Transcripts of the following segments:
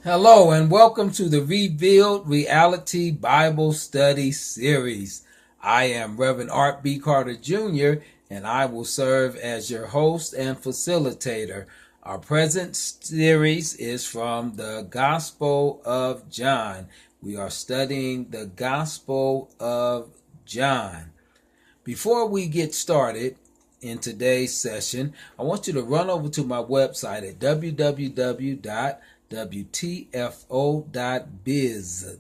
Hello and welcome to the Revealed Reality Bible Study Series. I am Reverend Art B. Carter Jr. and I will serve as your host and facilitator. Our present series is from the Gospel of John. We are studying the Gospel of John. Before we get started in today's session, I want you to run over to my website at www.wtfo.biz.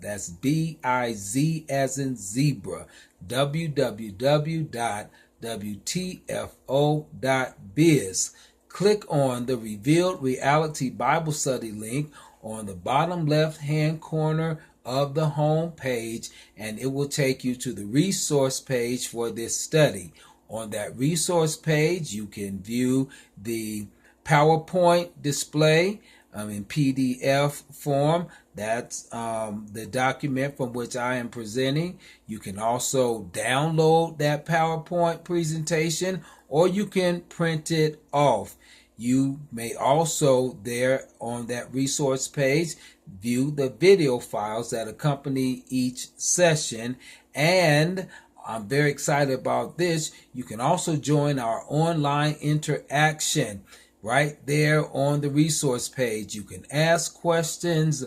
That's B-I-Z as in zebra. www.wtfo.biz. Click on the Revealed Reality Bible Study link on the bottom left-hand corner of the home page, and it will take you to the resource page for this study. On that resource page, you can view the PowerPoint display in PDF form. That's the document from which I am presenting. You can also download that PowerPoint presentation, or you can print it off. You may also, there on that resource page, view the video files that accompany each session. And I'm very excited about this. You can also join our online interaction right there on the resource page. You can ask questions.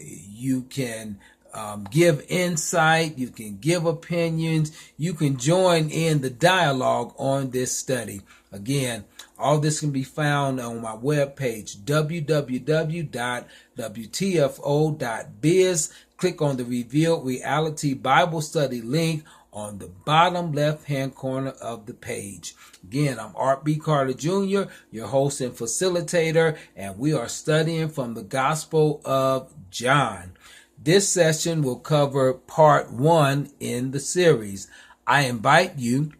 You can give insight. You can give opinions. You can join in the dialogue on this study. Again, all this can be found on my webpage, www.wtfo.biz. Click on the Revealed Reality Bible Study link on the bottom left-hand corner of the page. Again, I'm Art B. Carter Jr., your host and facilitator, and we are studying from the Gospel of John. This session will cover part 1 in the series. I invite you,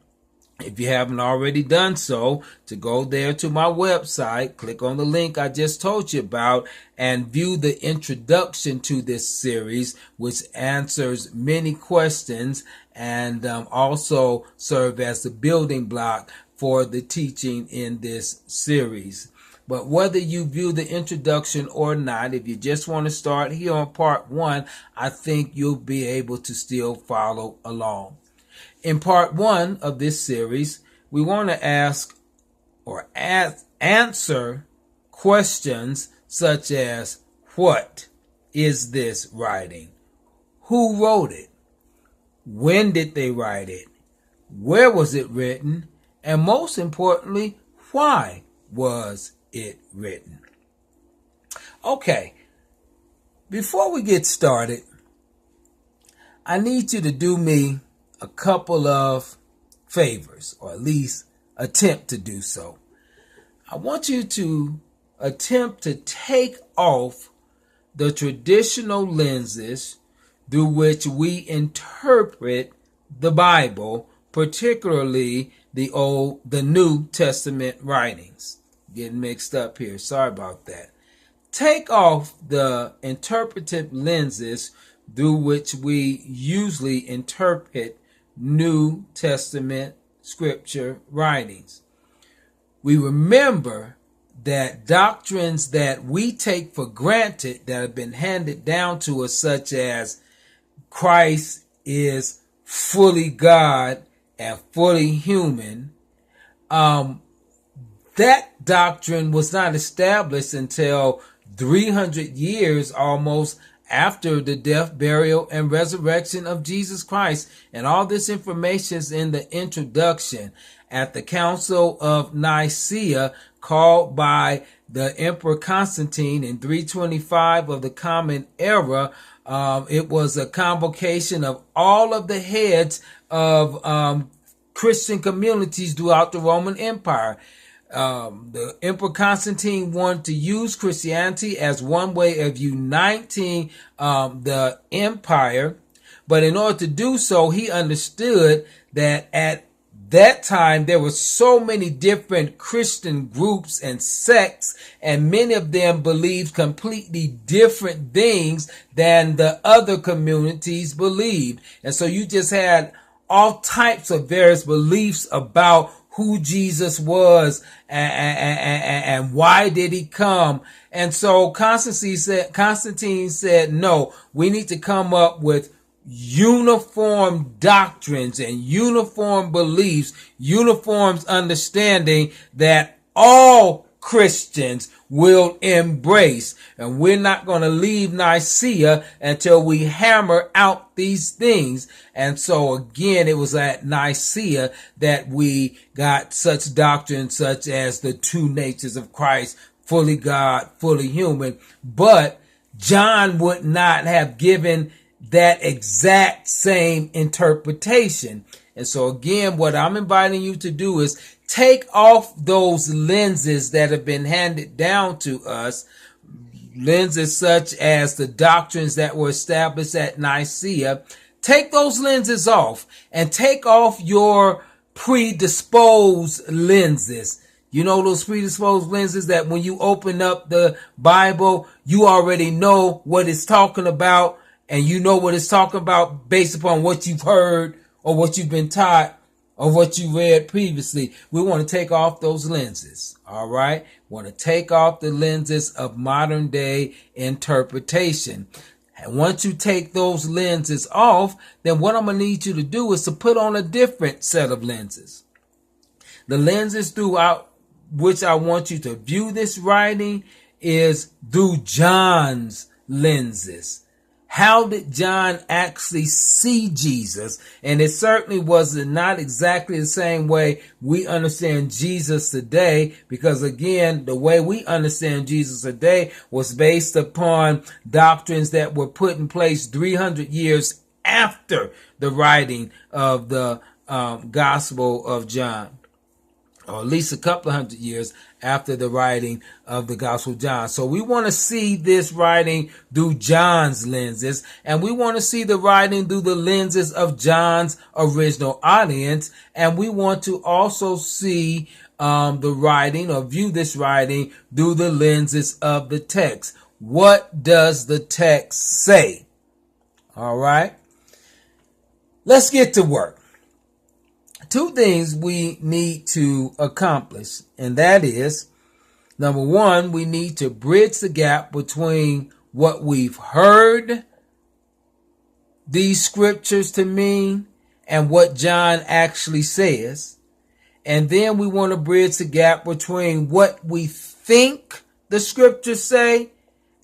if you haven't already done so, to go there to my website, click on the link I just told you about, and view the introduction to this series, which answers many questions and also serve as the building block for the teaching in this series. But whether you view the introduction or not, if you just want to start here on part 1, I think you'll be able to still follow along. In part 1 of this series, we want to ask or answer questions such as, what is this writing? Who wrote it? When did they write it? Where was it written? And most importantly, why was it written? Okay, before we get started, I need you to do me a couple of favors, or at least attempt to do so. I want you to attempt to take off the traditional lenses through which we interpret the Bible, particularly the New Testament writings. Getting mixed up here. Sorry about that. Take off the interpretive lenses through which we usually interpret New Testament scripture writings. We remember that doctrines that we take for granted that have been handed down to us, such as Christ is fully God and fully human, that doctrine was not established until 300 years almost after the death, burial, and resurrection of Jesus Christ. And all this information is in the introduction. At the Council of Nicaea, called by the Emperor Constantine in 325 of the Common Era, it was a convocation of all of the heads of Christian communities throughout the Roman Empire. The Emperor Constantine wanted to use Christianity as one way of uniting the empire, but in order to do so, he understood that at that time there were so many different Christian groups and sects, and many of them believed completely different things than the other communities believed. And so you just had all types of various beliefs about who Jesus was and why did he come. And so Constantine said, no, we need to come up with uniform doctrines and uniform beliefs, uniform understanding that all Christians will embrace. And we're not going to leave Nicaea until we hammer out these things. And so again, it was at Nicaea that we got such doctrines such as the two natures of Christ, fully God, fully human. But John would not have given that exact same interpretation. And so again, what I'm inviting you to do is take off those lenses that have been handed down to us, lenses such as the doctrines that were established at Nicaea. Take those lenses off and take off your predisposed lenses. You know, those predisposed lenses that when you open up the Bible, you already know what it's talking about, and you know what it's talking about based upon what you've heard or what you've been taught or what you read previously. We want to take off those lenses. All right. Want to take off the lenses of modern day interpretation. And once you take those lenses off, then what I'm going to need you to do is to put on a different set of lenses. The lenses throughout which I want you to view this writing is through John's lenses. How did John actually see Jesus? And it certainly was not exactly the same way we understand Jesus today, because again, the way we understand Jesus today was based upon doctrines that were put in place 300 years after the writing of the Gospel of John, or at least a couple of hundred years after the writing of the Gospel of John. So we want to see this writing through John's lenses, and we want to see the writing through the lenses of John's original audience, and we want to also see the writing, or view this writing through the lenses of the text. What does the text say? All right. Let's get to work. Two things we need to accomplish, and that is, number one, we need to bridge the gap between what we've heard these scriptures to mean and what John actually says. And then we want to bridge the gap between what we think the scriptures say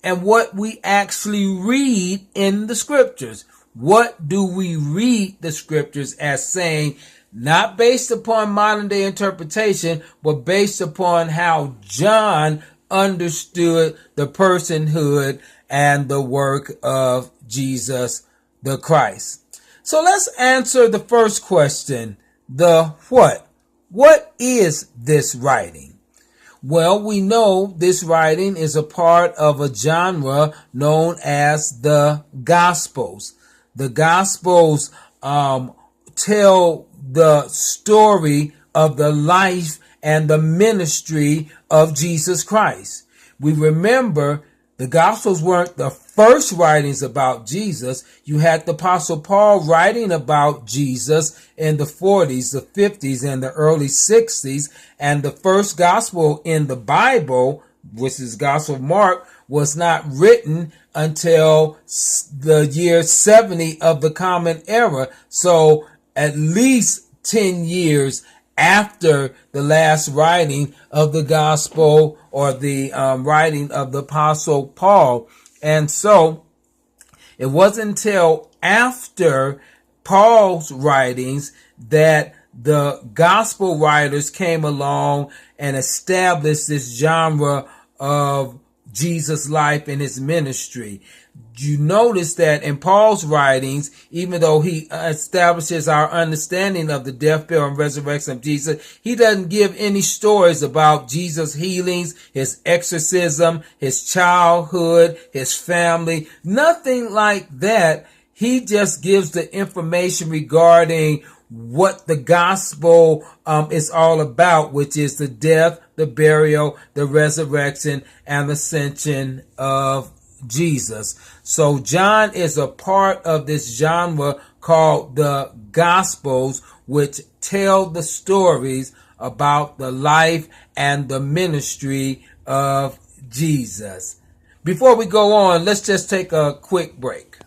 and what we actually read in the scriptures. What do we read the scriptures as saying? Not based upon modern day interpretation, but based upon how John understood the personhood and the work of Jesus the Christ. So let's answer the first question, the what. What is this writing? Well, we know this writing is a part of a genre known as the Gospels. The Gospels tell the story of the life and the ministry of Jesus Christ. We remember the Gospels weren't the first writings about Jesus. You had the Apostle Paul writing about Jesus in the 40s, the 50s, and the early 60s. And the first gospel in the Bible, which is Gospel of Mark, was not written until the year 70 of the Common Era. So at least 10 years after the last writing of the gospel, or the writing of the Apostle Paul. And so it wasn't until after Paul's writings that the gospel writers came along and established this genre of Jesus' life and his ministry. You notice that in Paul's writings, even though he establishes our understanding of the death, burial, and resurrection of Jesus, he doesn't give any stories about Jesus' healings, his exorcism, his childhood, his family, nothing like that. He just gives the information regarding what the gospel is all about, which is the death, the burial, the resurrection, and the ascension of Jesus. So John is a part of this genre called the Gospels, which tell the stories about the life and the ministry of Jesus. Before we go on, let's just take a quick break.